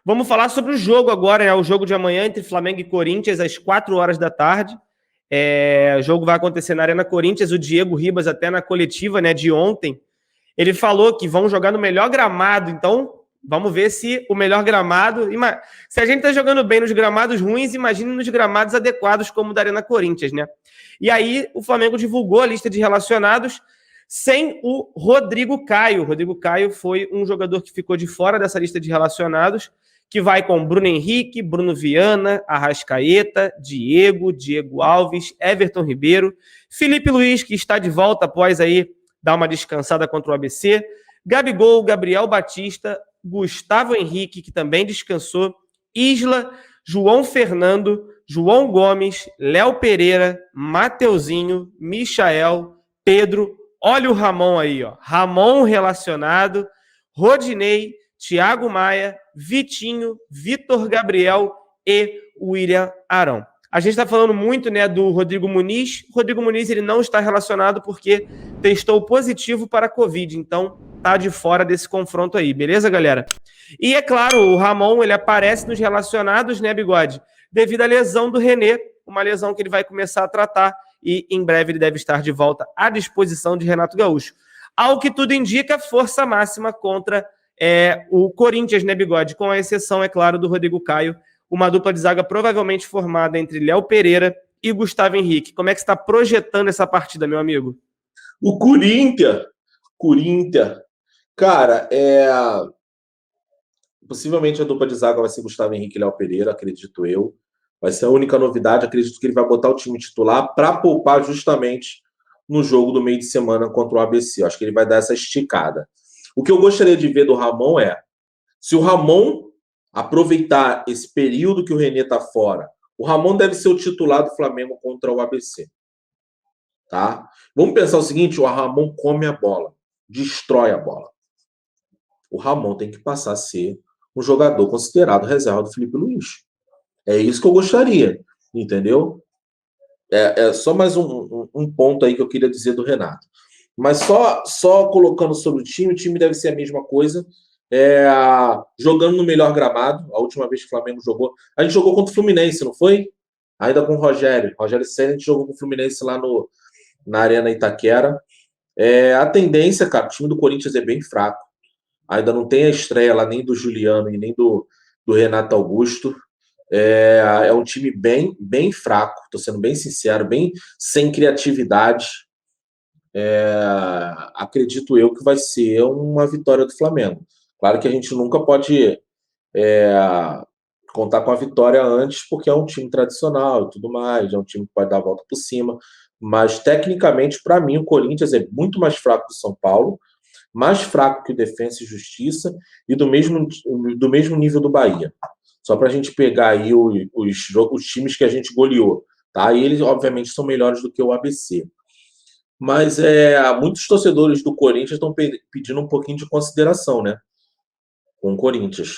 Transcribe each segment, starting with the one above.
Vamos falar sobre o jogo agora, né? O jogo de amanhã entre Flamengo e Corinthians, às 4 horas da tarde. O jogo vai acontecer na Arena Corinthians. O Diego Ribas, até na coletiva, né, de ontem, ele falou que vão jogar no melhor gramado. Então, vamos ver se o melhor gramado... Se a gente está jogando bem nos gramados ruins, imagine nos gramados adequados, como o da Arena Corinthians, né? E aí, o Flamengo divulgou a lista de relacionados sem o Rodrigo Caio. O Rodrigo Caio foi um jogador que ficou de fora dessa lista de relacionados, que vai com Bruno Henrique, Bruno Viana, Arrascaeta, Diego Alves, Everton Ribeiro, Felipe Luiz, que está de volta após aí dar uma descansada contra o ABC, Gabigol, Gabriel Batista, Gustavo Henrique, que também descansou, Isla, João Fernando, João Gomes, Léo Pereira, Mateuzinho, Michael, Pedro, olha o Ramon aí, ó. Ramon relacionado, Rodinei, Thiago Maia, Vitinho, Vitor Gabriel e William Arão. A gente está falando muito, né, do Rodrigo Muniz. O Rodrigo Muniz ele não está relacionado porque testou positivo para a Covid, então tá de fora desse confronto aí, beleza, galera? E é claro, o Ramon ele aparece nos relacionados, né, Bigode? Devido à lesão do René, uma lesão que ele vai começar a tratar e em breve ele deve estar de volta à disposição de Renato Gaúcho. Ao que tudo indica, força máxima contra o Corinthians, né, Bigode? Com a exceção, é claro, do Rodrigo Caio, uma dupla de zaga provavelmente formada entre Léo Pereira e Gustavo Henrique. Como é que você está projetando essa partida, meu amigo? O Corinthians, cara, possivelmente a dupla de zaga vai ser Gustavo Henrique e Léo Pereira, acredito eu. Vai ser a única novidade. Acredito que ele vai botar o time titular para poupar justamente no jogo do meio de semana contra o ABC. Eu acho que ele vai dar essa esticada. O que eu gostaria de ver do Ramon se o Ramon aproveitar esse período que o René está fora, o Ramon deve ser o titular do Flamengo contra o ABC. Tá? Vamos pensar o seguinte, o Ramon come a bola, destrói a bola. O Ramon tem que passar a ser um jogador considerado reserva do Felipe Luiz. É isso que eu gostaria, entendeu? É só mais um ponto aí que eu queria dizer do Renato. Mas só colocando sobre o time deve ser a mesma coisa. Jogando no melhor gramado. A última vez que o Flamengo jogou... A gente jogou contra o Fluminense, não foi? Ainda com o Rogério Ceni, a gente jogou com o Fluminense lá na Arena Itaquera. A tendência, cara, o time do Corinthians é bem fraco. Ainda não tem a estreia lá nem do Juliano e nem do Renato Augusto. É um time bem fraco, estou sendo bem sincero, bem sem criatividade. Acredito eu que vai ser uma vitória do Flamengo. Claro que a gente nunca pode contar com a vitória antes, porque é um time tradicional e tudo mais, é um time que pode dar a volta por cima, mas tecnicamente, para mim, o Corinthians é muito mais fraco que o São Paulo, mais fraco que o Defensa e Justiça e do mesmo nível do Bahia. Só para a gente pegar aí os times que a gente goleou, tá? E eles, obviamente, são melhores do que o ABC. Mas muitos torcedores do Corinthians estão pedindo um pouquinho de consideração, né? Com o Corinthians.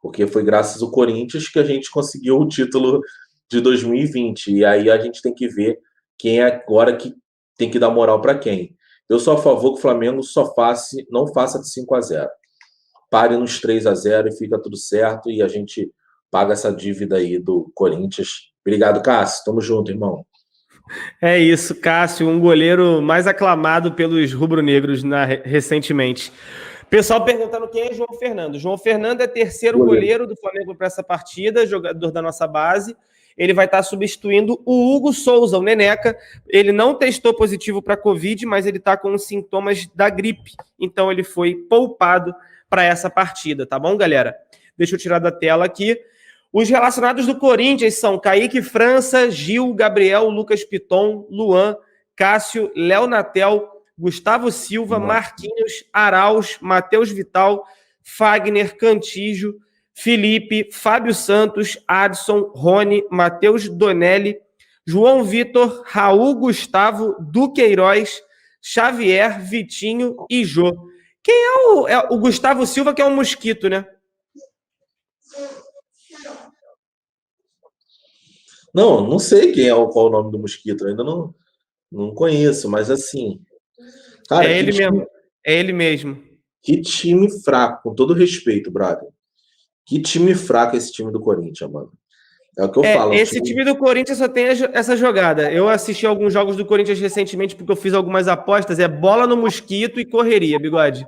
Porque foi graças ao Corinthians que a gente conseguiu o título de 2020. E aí a gente tem que ver quem é agora que tem que dar moral para quem. Eu sou a favor que o Flamengo não faça de 5-0. Pare nos 3-0 e fica tudo certo. E a gente paga essa dívida aí do Corinthians. Obrigado, Cássio. Tamo junto, irmão. É isso, Cássio, um goleiro mais aclamado pelos rubro-negros recentemente. Pessoal perguntando quem é João Fernando. João Fernando é terceiro goleiro do Flamengo para essa partida, jogador da nossa base. Ele vai estar substituindo o Hugo Souza, o Neneca. Ele não testou positivo para a Covid, mas ele está com os sintomas da gripe. Então ele foi poupado para essa partida, tá bom, galera? Deixa eu tirar da tela aqui. Os relacionados do Corinthians são Kaique França, Gil, Gabriel, Lucas Piton, Luan, Cássio, Léo Natel, Gustavo Silva, Marquinhos, Arauz, Matheus Vital, Fagner, Cantígio, Felipe, Fábio Santos, Adson, Rony, Matheus Donelli, João Vitor, Raul Gustavo, Duqueiroz, Xavier, Vitinho e Jô. Quem é o Gustavo Silva, que é um mosquito, né? Não sei qual o nome do mosquito, eu ainda não conheço, mas assim... Cara, é ele mesmo. Que time fraco, com todo respeito, brother. Que time fraco esse time do Corinthians, mano. É o que eu falo. Esse time do Corinthians só tem essa jogada. Eu assisti alguns jogos do Corinthians recentemente porque eu fiz algumas apostas. É bola no mosquito e correria, Bigode.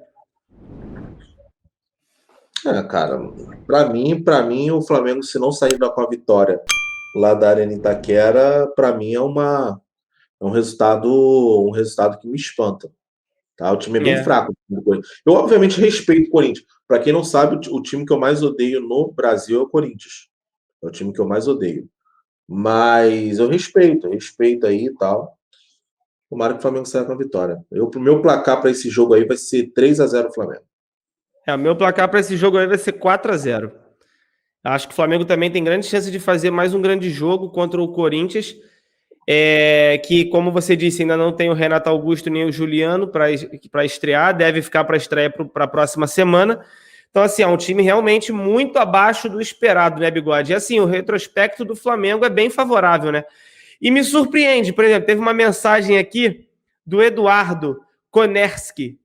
Cara, pra mim, o Flamengo, se não sair com a vitória lá da Arena Itaquera, pra mim é um resultado que me espanta. Tá? O time é bem fraco. Eu, obviamente, respeito o Corinthians. Para quem não sabe, o time que eu mais odeio no Brasil é o Corinthians. É o time que eu mais odeio. Mas eu respeito aí e tal. Tomara que o Flamengo saia com a vitória. Pro meu placar para esse jogo aí vai ser 3-0 Flamengo. O meu placar para esse jogo aí vai ser 4-0. Acho que o Flamengo também tem grande chance de fazer mais um grande jogo contra o Corinthians. Que, como você disse, ainda não tem o Renato Augusto nem o Juliano para estrear, deve ficar para estreia para a próxima semana. Então, assim, é um time realmente muito abaixo do esperado, né, Bigode? E, assim, o retrospecto do Flamengo é bem favorável, né? E me surpreende, por exemplo, teve uma mensagem aqui do Eduardo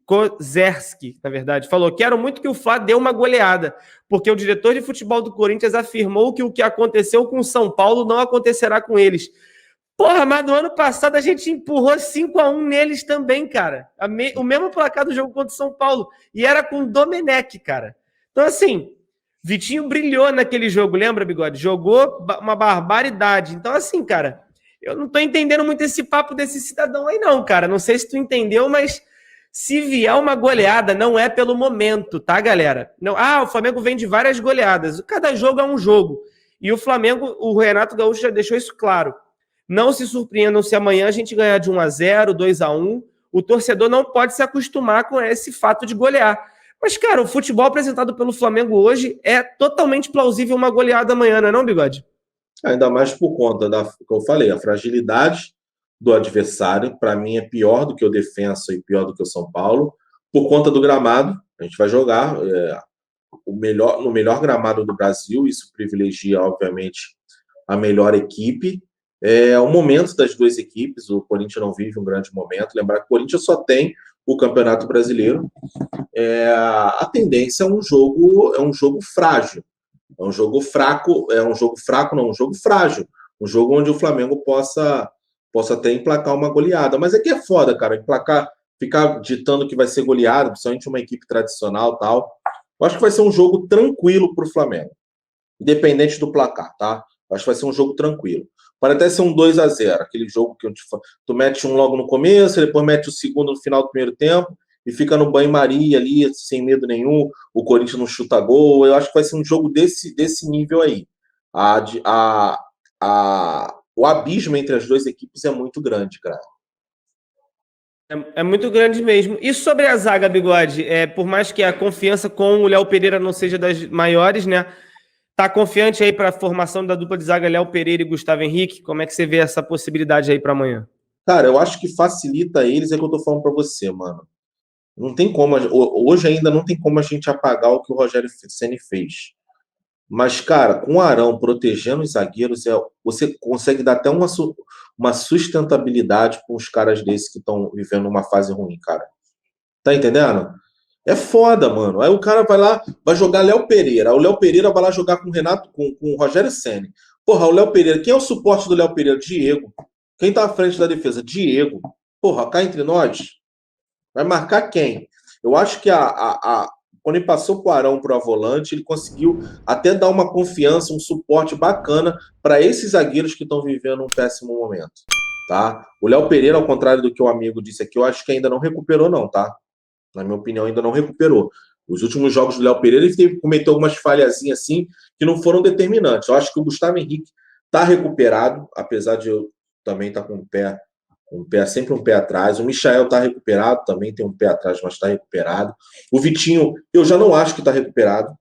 Kozerski, na verdade, falou: quero muito que o Fla dê uma goleada, porque o diretor de futebol do Corinthians afirmou que o que aconteceu com o São Paulo não acontecerá com eles. Porra, mas no ano passado a gente empurrou 5-1 neles também, cara. O mesmo placar do jogo contra o São Paulo. E era com o Domenech, cara. Então, assim, Vitinho brilhou naquele jogo, lembra, Bigode? Jogou uma barbaridade. Então, assim, cara, eu não tô entendendo muito esse papo desse cidadão aí, não, cara. Não sei se tu entendeu, mas se vier uma goleada, não é pelo momento, tá, galera? Não, o Flamengo vem de várias goleadas. Cada jogo é um jogo. E o Flamengo, o Renato Gaúcho já deixou isso claro. Não se surpreendam se amanhã a gente ganhar de 1-0, 2-1. O torcedor não pode se acostumar com esse fato de golear. Mas, cara, o futebol apresentado pelo Flamengo hoje é totalmente plausível uma goleada amanhã, não é não, Bigode? Ainda mais por conta que eu falei, a fragilidade do adversário, para mim, é pior do que o Defensa e pior do que o São Paulo. Por conta do gramado, a gente vai jogar no melhor gramado do Brasil, isso privilegia, obviamente, a melhor equipe. É o momento das duas equipes, o Corinthians não vive um grande momento. Lembrar que o Corinthians só tem o Campeonato Brasileiro. A tendência é um jogo frágil. É um jogo fraco, não, um jogo frágil. Um jogo onde o Flamengo possa até emplacar uma goleada. Mas é que é foda, cara, emplacar, ficar ditando que vai ser goleada, principalmente uma equipe tradicional e tal. Eu acho que vai ser um jogo tranquilo para o Flamengo, independente do placar, tá? Eu acho que vai ser um jogo tranquilo. Pode até ser um 2-0, aquele jogo que tu mete um logo no começo, depois mete o segundo no final do primeiro tempo e fica no banho-maria ali, sem medo nenhum, o Corinthians não chuta gol. Eu acho que vai ser um jogo desse nível aí. O abismo entre as duas equipes é muito grande, cara. É muito grande mesmo. E sobre a zaga, Bigode, por mais que a confiança com o Léo Pereira não seja das maiores, né? Tá confiante aí para a formação da dupla de zaga Léo Pereira e Gustavo Henrique? Como é que você vê essa possibilidade aí para amanhã? Cara, eu acho que facilita eles, é o que eu tô falando para você, mano. Não tem como, hoje ainda não tem como a gente apagar o que o Rogério Ceni fez. Mas, cara, com o Arão protegendo os zagueiros, você consegue dar até uma sustentabilidade com os caras desses que estão vivendo uma fase ruim, cara. Tá entendendo? É foda, mano. Aí o cara vai lá, vai jogar Léo Pereira. O Léo Pereira vai lá jogar com o Renato, com o Rogério Ceni. Porra, o Léo Pereira, quem é o suporte do Léo Pereira? Diego. Quem tá à frente da defesa? Diego. Porra, cá entre nós, vai marcar quem? Eu acho que quando ele passou com o Arão para o volante, ele conseguiu até dar uma confiança, um suporte bacana para esses zagueiros que estão vivendo um péssimo momento. Tá? O Léo Pereira, ao contrário do que o amigo disse aqui, eu acho que ainda não recuperou, não, tá? Na minha opinião, ainda não recuperou. Os últimos jogos do Léo Pereira, ele cometeu algumas falhazinhas assim que não foram determinantes. Eu acho que o Gustavo Henrique está recuperado, apesar de eu também estar com sempre um pé atrás. O Michael está recuperado, também tem um pé atrás, mas está recuperado. O Vitinho, eu já não acho que está recuperado.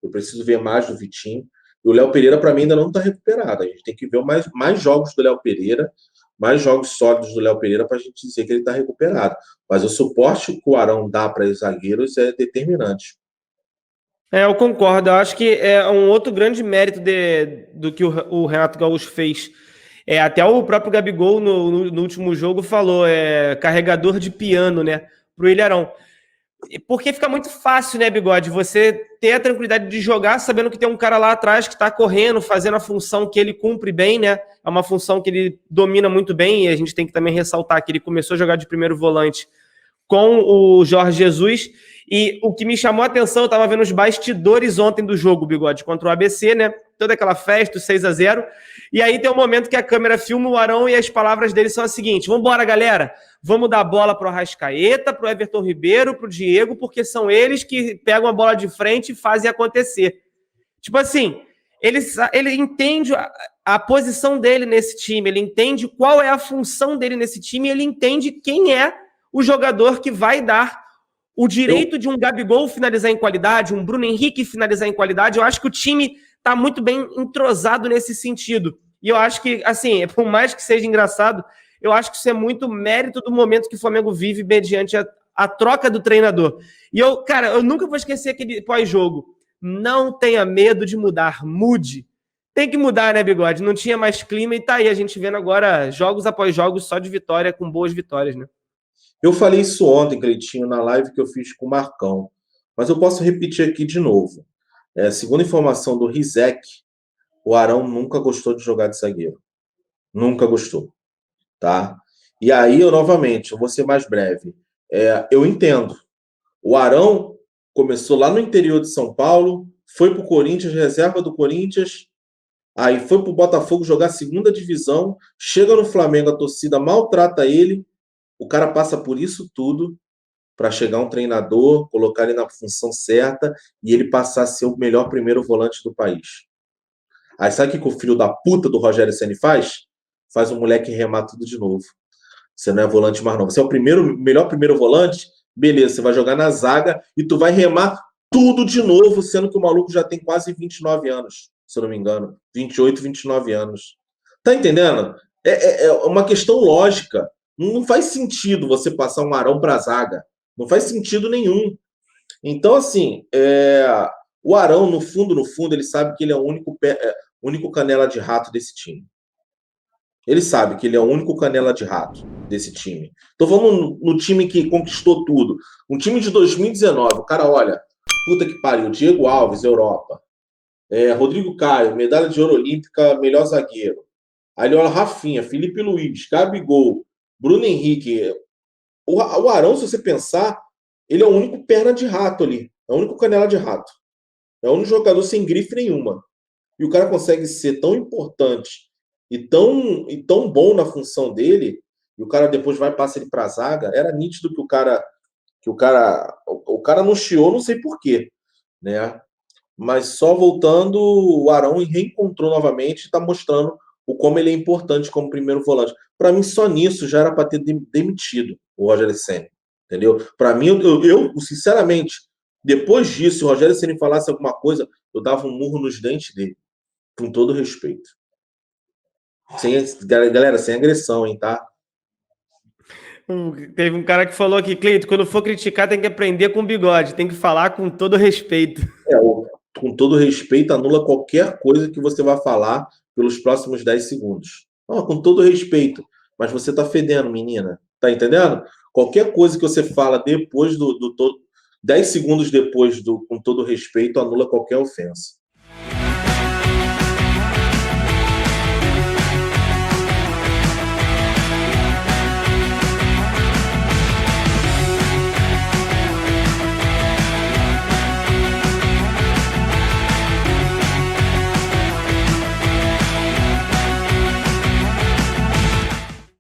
Eu preciso ver mais do Vitinho. E o Léo Pereira, para mim, ainda não está recuperado. A gente tem que ver mais jogos do Léo Pereira, mais jogos sólidos do Léo Pereira para a gente dizer que ele está recuperado. Mas o suporte que o Arão dá para os zagueiros é determinante. Eu concordo. Eu acho que é um outro grande mérito do que o Renato Gaúcho fez. Até o próprio Gabigol no último jogo falou, carregador de piano, né, pro Ilharão. Porque fica muito fácil, né, Bigode? Você ter a tranquilidade de jogar sabendo que tem um cara lá atrás que está correndo, fazendo a função que ele cumpre bem, né? É uma função que ele domina muito bem e a gente tem que também ressaltar que ele começou a jogar de primeiro volante com o Jorge Jesus. E o que me chamou a atenção, eu estava vendo os bastidores ontem do jogo, Bigode, contra o ABC, né? Toda aquela festa, 6-0. E aí tem um momento que a câmera filma o Arão e as palavras dele são as seguintes: vambora, galera, vamos dar a bola pro Arrascaeta, pro Everton Ribeiro, pro Diego, porque são eles que pegam a bola de frente e fazem acontecer. Tipo assim, ele entende a posição dele nesse time, ele entende qual é a função dele nesse time, e ele entende quem é o jogador que vai dar o direito de um Gabigol finalizar em qualidade, um Bruno Henrique finalizar em qualidade. Eu acho que o time está muito bem entrosado nesse sentido. E eu acho que, assim, por mais que seja engraçado, eu acho que isso é muito mérito do momento que o Flamengo vive mediante a troca do treinador. E eu, cara, eu nunca vou esquecer aquele pós-jogo. Não tenha medo de mudar, mude. Tem que mudar, né, Bigode? Não tinha mais clima e tá aí a gente vendo agora jogos após jogos só de vitória, com boas vitórias, né? Eu falei isso ontem, Cleitinho, na live que eu fiz com o Marcão, mas eu posso repetir aqui de novo. Segundo a informação do Rizek, o Arão nunca gostou de jogar de zagueiro. Nunca gostou, tá? E aí, novamente, eu vou ser mais breve. Eu entendo. O Arão começou lá no interior de São Paulo, foi para o Corinthians, reserva do Corinthians, aí foi para o Botafogo jogar segunda divisão, chega no Flamengo, a torcida maltrata ele, o cara passa por isso tudo para chegar um treinador, colocar ele na função certa e ele passar a ser o melhor primeiro volante do país. Aí sabe o que o filho da puta do Rogério Ceni faz? Faz o moleque remar tudo de novo. Você não é volante mais não. Você é o melhor primeiro volante, beleza, você vai jogar na zaga e tu vai remar tudo de novo, sendo que o maluco já tem quase 29 anos, se eu não me engano. 28, 29 anos. Tá entendendo? É uma questão lógica. Não faz sentido você passar um Arão pra zaga. Não faz sentido nenhum. Então, assim, o Arão, no fundo, ele sabe que ele é o único canela de rato desse time. Ele sabe que ele é o único canela de rato desse time. Tô falando no time que conquistou tudo. Um time de 2019. O cara, olha, puta que pariu. Diego Alves, Europa. Rodrigo Caio, medalha de ouro olímpica, melhor zagueiro. Aí ele olha Rafinha, Felipe Luiz, Gabigol, Bruno Henrique. O Arão, se você pensar, ele é o único perna de rato ali. É o único canela de rato. É o único jogador sem grife nenhuma. E o cara consegue ser tão importante e tão bom na função dele, e o cara depois vai e passa ele para a zaga. Era nítido que o cara não chiou, não sei porquê, né? Mas só voltando, o Arão reencontrou novamente e está mostrando o como ele é importante como primeiro volante. Para mim, só nisso já era para ter demitido o Rogério Ceni, entendeu? Para mim, eu, sinceramente, depois disso, se o Rogério Ceni falasse alguma coisa, eu dava um murro nos dentes dele, com todo respeito. Galera, sem agressão, hein, tá? Teve um cara que falou aqui, Cleito, quando for criticar tem que aprender com o Bigode, tem que falar com todo respeito. Com todo respeito, anula qualquer coisa que você vai falar pelos próximos 10 segundos. Com todo respeito. Mas você tá fedendo, menina. Tá entendendo? Qualquer coisa que você fala depois 10 segundos depois com todo respeito, anula qualquer ofensa.